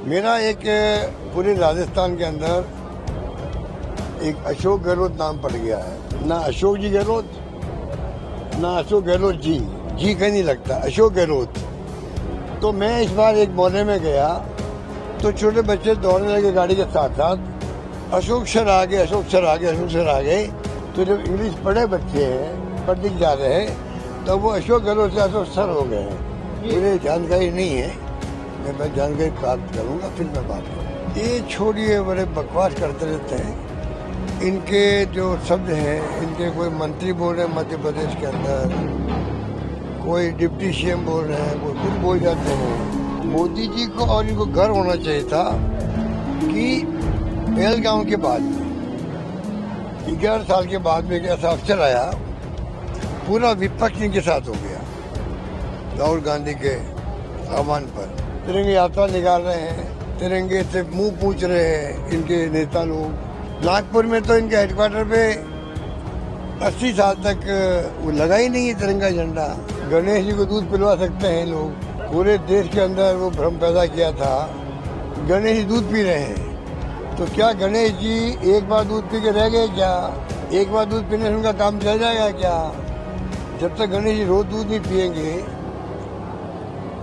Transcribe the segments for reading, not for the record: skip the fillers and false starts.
मेरा एक पूरे राजस्थान के अंदर एक अशोक गहलोत नाम पड़ गया है। ना अशोक जी गहलोत, ना अशोक गहलोत जी का नहीं लगता, अशोक गहलोत। तो मैं इस बार एक मोहल्ले में गया तो छोटे बच्चे दौड़ने लगे गाड़ी के साथ साथ, अशोक सर आ गए, अशोक सर आ गए, अशोक सर आ गए। तो जब इंग्लिश पढ़े बच्चे हैं, पढ़ लिख जा रहे हैं, तो वो अशोक गहलोत से अशोक सर हो गए हैं। मुझे जानकारी नहीं है, मैं जानकारी प्राप्त करूंगा फिर मैं बात करूँगा। ये छोड़िए, बड़े बकवास करते रहते हैं। इनके जो शब्द हैं, इनके कोई मंत्री बोल रहे हैं मध्य प्रदेश के अंदर, कोई डिप्टी सीएम बोल रहे हैं, कोई कुछ बोल जाते हैं। मोदी जी को और इनको गर्व होना चाहिए था कि पहलगाम के बाद में 11 साल के बाद में एक ऐसा अवसर आया, पूरा विपक्ष इनके साथ हो गया। राहुल गांधी के आह्वान पर तिरंगे यात्रा निकाल रहे हैं, तिरंगे से मुंह पूछ रहे हैं इनके नेता लोग। नागपुर में तो इनके हेडक्वार्टर पे 80 साल तक वो लगा ही नहीं है तिरंगा झंडा। गणेश जी को दूध पिलवा सकते हैं लोग। पूरे देश के अंदर वो भ्रम पैदा किया था, गणेश जी दूध पी रहे हैं। तो क्या गणेश जी एक बार दूध पी के रह गए क्या? एक बार दूध पीने से उनका काम चल जाएगा क्या? जब तक गणेश जी रोज दूध नहीं पियेंगे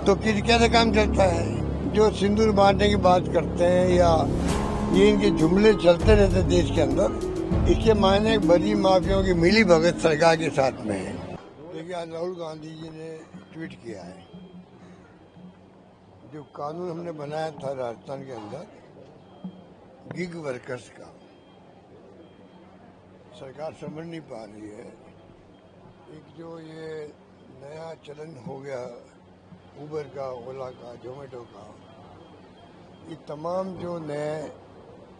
तो कैसे काम चलता है? जो सिंदूर बांटने की बात करते हैं या ये इनके जुमले चलते रहते देश के अंदर, इसके मायने बड़ी माफियाओं की मिली भगत सरकार के साथ में है। देखिए, आज राहुल गांधी जी ने ट्वीट किया है, जो कानून हमने बनाया था राजस्थान के अंदर गिग वर्कर्स का, सरकार समझ नहीं पा रही है। एक जो ये नया चलन हो गया उबर का, ओला का, जोमेटो का, ये तमाम जो नए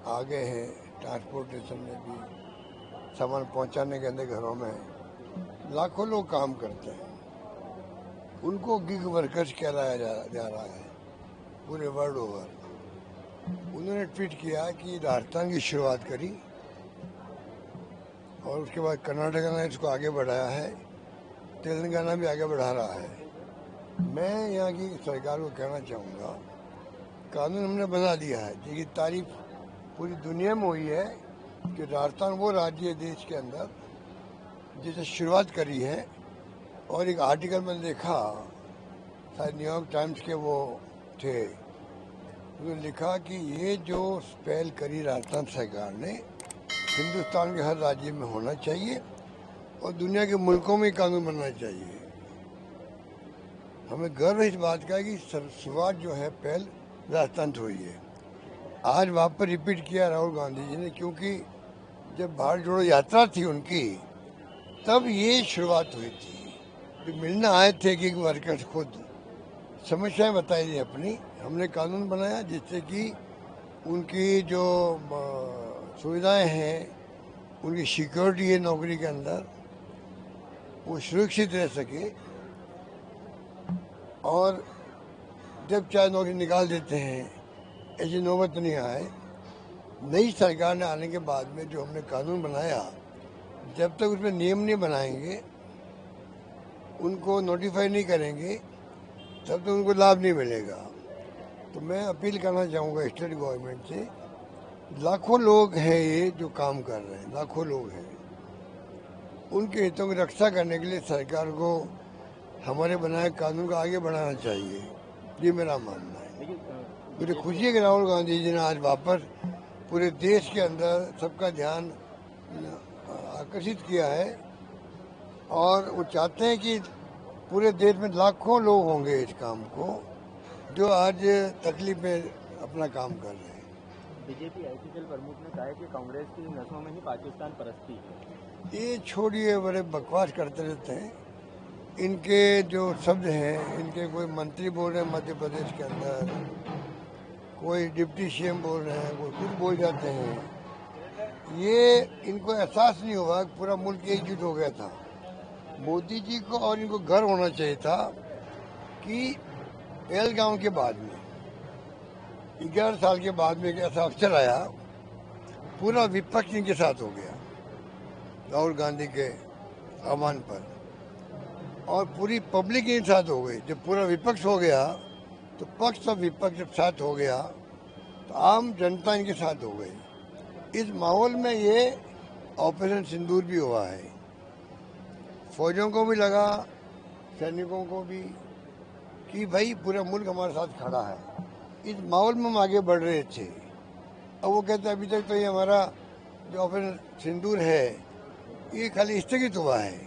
आ गए हैं ट्रांसपोर्टेशन में भी, सामान पहुंचाने के अंदर घरों में लाखों लोग काम करते हैं, उनको गिग वर्कर्स कहलाया जा रहा है पूरे वर्ल्ड ओवर। उन्होंने ट्वीट किया कि राजस्थान की शुरुआत करी और उसके बाद कर्नाटक ने इसको आगे बढ़ाया है, तेलंगाना भी आगे बढ़ा रहा है। मैं यहाँ की सरकार को कहना चाहूँगा, कानून हमने बना दिया है, जिसकी तारीफ पूरी दुनिया में हुई है कि राजस्थान वो राज्य है देश के अंदर जिसे शुरुआत करी है। और एक आर्टिकल मैंने देखा, शायद न्यूयॉर्क टाइम्स के वो थे, उन्होंने लिखा कि ये जो पहल करी राजस्थान सरकार ने, हिंदुस्तान के हर राज्य में होना चाहिए और दुनिया के मुल्कों में कानून बनना चाहिए। हमें गर्व है इस बात का कि शुरुआत जो है पहल राजस्थान से हुई है। आज वहाँ पर रिपीट किया राहुल गांधी जी ने, क्योंकि जब भारत जोड़ो यात्रा थी उनकी, तब ये शुरुआत हुई थी। तो मिलना आए थे कि वर्कर्स खुद समस्याएं बताई थी अपनी, हमने कानून बनाया जिससे कि उनकी जो सुविधाएं हैं, उनकी सिक्योरिटी है नौकरी के अंदर, वो सुरक्षित रह सके। और जब चाहे नौकरी निकाल देते हैं, ऐसी नौबत नहीं आए। नई सरकार ने आने के बाद में जो हमने कानून बनाया, जब तक उसमें नियम नहीं बनाएंगे, उनको नोटिफाई नहीं करेंगे, तब तक उनको लाभ नहीं मिलेगा। तो मैं अपील करना चाहूँगा स्टेट गवर्नमेंट से, लाखों लोग हैं ये जो काम कर रहे हैं, लाखों लोग हैं, उनके हितों की रक्षा करने के लिए सरकार को हमारे बनाए कानून का आगे बढ़ाना चाहिए। ये मेरा मानना है। मुझे खुशी है कि राहुल गांधी जी ने आज वापस पूरे देश के अंदर सबका ध्यान आकर्षित किया है और वो चाहते हैं कि पूरे देश में लाखों लोग होंगे इस काम को, जो आज तकलीफ में अपना काम कर रहे हैं। बीजेपी आईटी सेल प्रमुख ने कहा है कि कांग्रेस की नसों में ही पाकिस्तान परस्ती है। ये छोड़िए, बड़े बकवास करते रहते हैं। इनके जो शब्द हैं, इनके कोई मंत्री बोल रहे हैं मध्य प्रदेश के अंदर, कोई डिप्टी सीएम बोल रहे हैं, कोई कुछ बोल जाते हैं। ये इनको एहसास नहीं हुआ कि पूरा मुल्क एकजुट हो गया था। मोदी जी को और इनको गर्व होना चाहिए था कि पहलगाम के बाद में 11 साल के बाद में एक ऐसा अवसर आया, पूरा विपक्ष इनके साथ हो गया राहुल गांधी के आह्वान पर, और पूरी पब्लिक इनके साथ हो गई। जब पूरा विपक्ष हो गया तो पक्ष और विपक्ष जब साथ हो गया तो आम जनता इनके साथ हो गई। इस माहौल में ये ऑपरेशन सिंदूर भी हुआ है। फौजों को भी लगा, सैनिकों को भी, कि भाई पूरा मुल्क हमारे साथ खड़ा है। इस माहौल में हम आगे बढ़ रहे थे। अब वो कहते हैं अभी तक तो ये हमारा जो ऑपरेशन सिंदूर है ये खाली स्थगित हुआ है।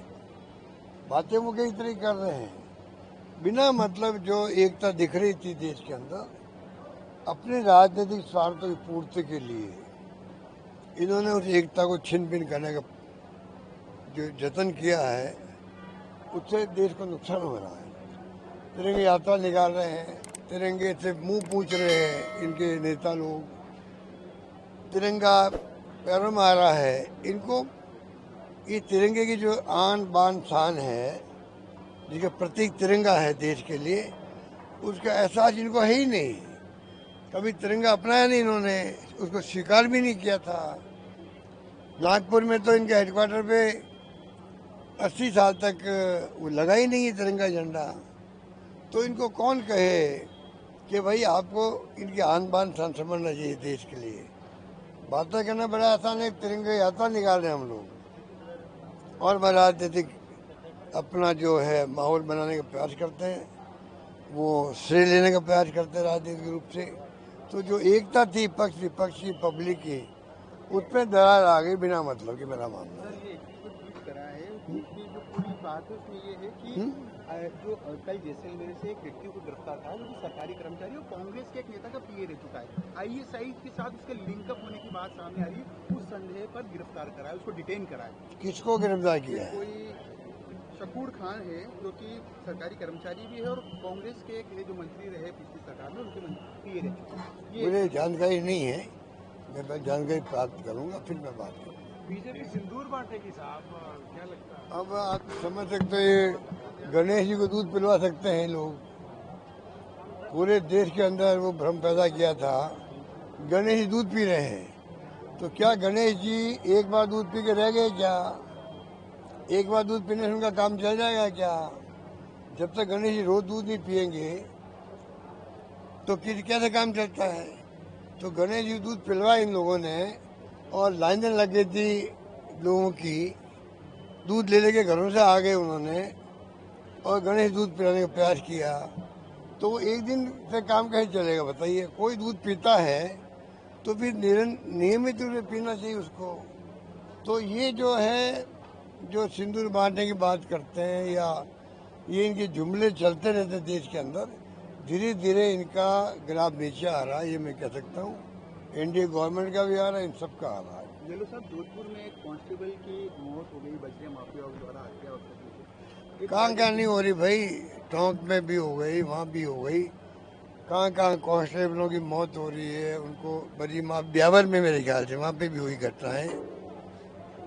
बातें वो कई तरह कर रहे हैं बिना मतलब। जो एकता दिख रही थी देश के अंदर, अपने राजनीतिक स्वार्थों की पूर्ति के लिए इन्होंने उस एकता को छिन भिन करने का जो जतन किया है, उससे देश को नुकसान हो रहा है। तिरंगे यात्रा निकाल रहे हैं, तिरंगे से मुंह पूछ रहे हैं इनके नेता लोग, तिरंगा पैरों में आ रहा है इनको। ये तिरंगे की जो आन बान शान है, जिसका प्रतीक तिरंगा है देश के लिए, उसका एहसास इनको है ही नहीं। कभी तिरंगा अपनाया नहीं इन्होंने, उसको स्वीकार भी नहीं किया था। नागपुर में तो इनके हेडक्वार्टर पे 80 साल तक वो लगा ही नहीं है तिरंगा झंडा। तो इनको कौन कहे कि भाई आपको इनकी आन बान शान समझना चाहिए देश के लिए। बातें करना बड़ा आसान है, तिरंगे यात्रा निकाल रहे हैं हम लोग और राजनीतिक अपना जो है माहौल बनाने का प्रयास करते हैं, वो श्रेय लेने का प्रयास करते हैं राजनीतिक रूप से। तो जो एकता थी पक्ष विपक्ष की, पब्लिक की, उसमें दरार आ गई बिना मतलब कि मेरा मानना है। ये जो ट्वीट करा है उसकी जो पूरी बात है उसमें ये है कि जो कल जैसलमेर से एक व्यक्ति को गिरफ्तार था जो कि सरकारी कर्मचारी और कांग्रेस के एक नेता का पीए रह चुका है, आईएसआई के साथ उसके लिंकअप होने की बात सामने आ रही है। उस संदेह पर गिरफ्तार करा है, उसको डिटेन करा है। किसको गिरफ्तार किया है? कोई शकूर खान है जो कि सरकारी कर्मचारी भी है और कांग्रेस के एक जो मंत्री रहे पिछली सरकार में उनके पीए रह चुके हैं। मुझे जानकारी नहीं है, मैं जानकारी प्राप्त करूंगा फिर मैं बात करूँगा। बीजेपी सिंदूर बांटेगी साहब, क्या लगता है? अब आप समझ सकते हैं, गणेश जी को दूध पिलवा सकते हैं लोग। पूरे देश के अंदर वो भ्रम पैदा किया था, गणेश जी दूध पी रहे हैं। तो क्या गणेश जी एक बार दूध पी के रह गए क्या? एक बार दूध पीने से उनका काम चल जाएगा क्या? जब तक गणेश जी रोज दूध नहीं पियेंगे तो कैसे काम चलता है? तो गणेश जी दूध पिलवा इन लोगों ने और लाइनें लग गई थी लोगों की, दूध ले लेके घरों से आ गए उन्होंने और गणेश दूध पिलाने का प्रयास किया। तो एक दिन से काम कैसे चलेगा बताइए? कोई दूध पीता है तो फिर नियमित रूप से पीना चाहिए उसको। तो ये जो है, जो सिंदूर बांटने की बात करते हैं या ये इनके जुमले चलते रहते हैं देश के अंदर, धीरे धीरे इनका ग्राफ नीचे आ रहा है, ये मैं कह सकता हूँ। एनडीए गवर्नमेंट का भी आ रहा है, इन सब का आ रहा है। येलो साहब, जोधपुर में एक कांस्टेबल की मौत हो गई बजरी माफियाओं द्वारा हत्या और कहाँ नहीं हो रही भाई, टोंक में भी हो गई, वहाँ भी हो गई। कहाँ कांस्टेबलों की मौत हो रही है, उनको बड़ी माँ ब्यावर में मेरे ख्याल से वहाँ पे भी हुई घटनाएं।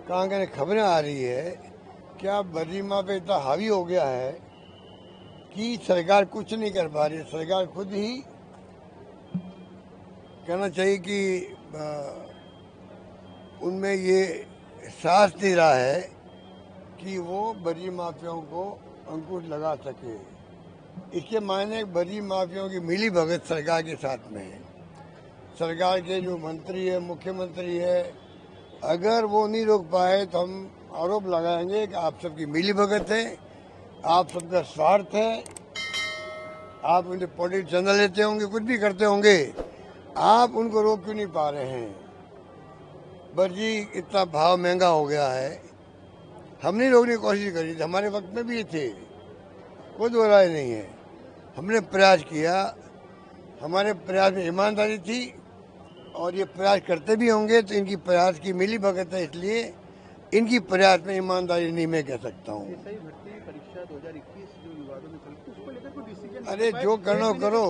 कहाँ खबरें आ रही है क्या बरीमा पे इतना हावी हो गया है कि सरकार कुछ नहीं कर पा रही है। सरकार खुद ही कहना चाहिए कि उनमें ये साहस दे रहा है कि वो बड़ी माफियाओं को अंकुश लगा सके। इसके मायने बड़ी माफियाओं की मिली भगत सरकार के साथ में है। सरकार के जो मंत्री है, मुख्यमंत्री है, अगर वो नहीं रोक पाए तो हम आरोप लगाएंगे कि आप सबकी मिली भगत है, आप सबका स्वार्थ है, आप उनसे पॉलिटिक्स चंदा लेते होंगे, कुछ भी करते होंगे, आप उनको रोक क्यों नहीं पा रहे हैं? बर्जी इतना भाव महंगा हो गया है, हमने रोकने की कोशिश करी थी, हमारे वक्त में भी ये थे, कोई दो राय नहीं है। हमने प्रयास किया, हमारे प्रयास में ईमानदारी थी और ये प्रयास करते भी होंगे। तो इनकी प्रयास की मिली भगत है, इसलिए इनकी प्रयास में ईमानदारी नहीं मैं कह सकता हूँ। अरे जो करना करो।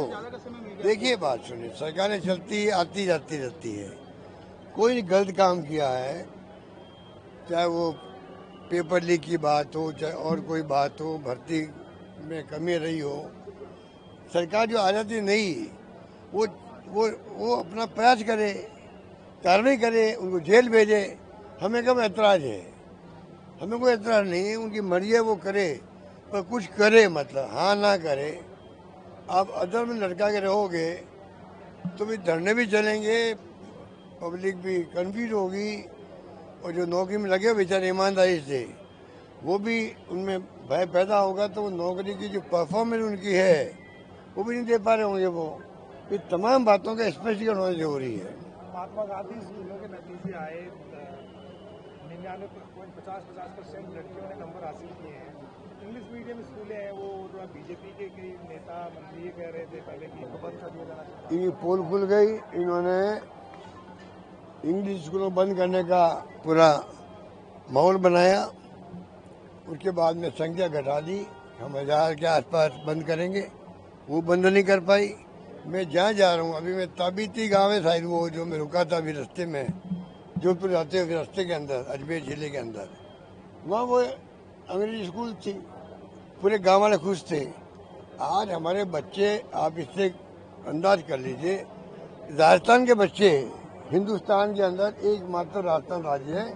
देखिए बात सुनिए, सरकारें चलती आती जाती रहती है। कोई गलत काम किया है, चाहे वो पेपर लीक की बात हो, चाहे और कोई बात हो, भर्ती में कमी रही हो, सरकार जो आ जाती नहीं, वो अपना प्रयास करे, कार्रवाई करे, उनको जेल भेजे। हमें कब ऐतराज है? हमें कोई ऐतराज नहीं है, उनकी मर्जी है, वो करे, पर कुछ करे, मतलब हाँ ना करे। आप अदर में लटका के रहोगे तो भी धरने भी चलेंगे, पब्लिक भी कंफ्यूज होगी, और जो नौकरी में लगे बेचारे ईमानदारी से, वो भी उनमें भय पैदा होगा, तो वो नौकरी की जो परफॉर्मेंस उनकी है वो भी नहीं दे पा रहे होंगे। वो ये तमाम बातों का स्पष्टीकरण होना जरूरी है। महात्मा गांधी स्कूलों के नतीजे आए, 99.50% लड़कियों ने नंबर हासिल किए हैं। इंग्लिश मीडियम स्कूलें हैं, वो बीजेपी के कई नेता मंत्री ये कह रहे थे पहले कि इनको बंद कर दिया जाना चाहिए। इनकी पोल खुल गई, इन्होंने इंग्लिश स्कूलों बंद करने का पूरा माहौल बनाया। उसके बाद में संख्या घटा दी, हम 1000 के आसपास बंद करेंगे, वो बंद नहीं कर पाई। मैं जहाँ जा रहा हूँ, अभी मैं ताबीती गाँव है शायद, वो जो मैं रुका था अभी रास्ते में, जोधपुर जाते हुए रास्ते के अंदर, अजमेर जिले के अंदर, वहाँ वो अंग्रेजी स्कूल थी, पूरे गांव वाले खुश थे। आज हमारे बच्चे, आप इससे अंदाज कर लीजिए, राजस्थान के बच्चे, हिंदुस्तान के अंदर एकमात्र राजस्थान राज्य है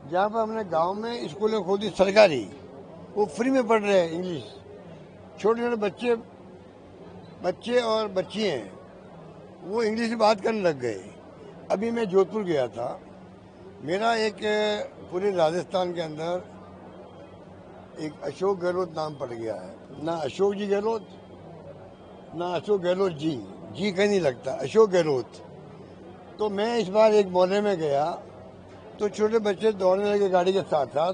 जहाँ पर हमने गांव में स्कूलें खोली सरकारी, वो फ्री में पढ़ रहे हैं इंग्लिश। छोटे छोटे बच्चे और बच्चियाँ वो इंग्लिश में बात करने लग गए। अभी मैं जोधपुर गया था, मेरा एक पूरे राजस्थान के अंदर एक अशोक गहलोत नाम पड़ गया है। ना अशोक जी गहलोत, ना अशोक गहलोत जी कहीं नहीं लगता, अशोक गहलोत। तो मैं इस बार एक मोहल्ले में गया, तो छोटे बच्चे दौड़ने लगे गाड़ी के साथ साथ,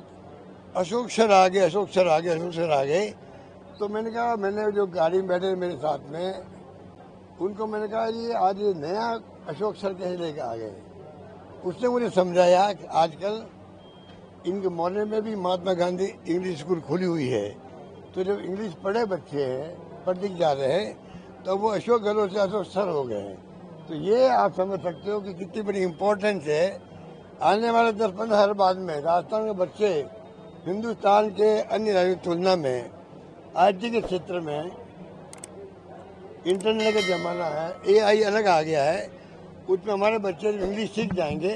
अशोक सर आ गए, अशोक सर आ गए, अशोक सर आ गए। तो मैंने कहा, मैंने जो गाड़ी में बैठे मेरे साथ में, उनको मैंने कहा ये आज ये नया अशोक सर कैसे लेके आ गए। उसने मुझे समझाया कि आजकल इनके मोहल्ले में भी महात्मा गांधी इंग्लिश स्कूल खुली हुई है, तो जब इंग्लिश पढ़े बच्चे हैं, पढ़ लिख जा रहे हैं, तो वो अशोक गहलोत से अशोक सर हो गए हैं। तो ये आप समझ सकते हो कि कितनी बड़ी इम्पोर्टेंस है। आने वाले 10-15 साल बाद में राजस्थान के बच्चे हिंदुस्तान के अन्य राज्यों की तुलना में IT के क्षेत्र में, इंटरनेट का ज़माना है, AI अलग आ गया है, उसमें हमारे बच्चे इंग्लिश सीख जाएंगे,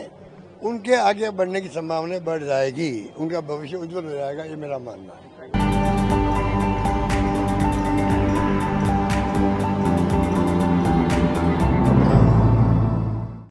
उनके आगे बढ़ने की संभावना बढ़ जाएगी, उनका भविष्य उज्जवल हो जाएगा, ये मेरा मानना है।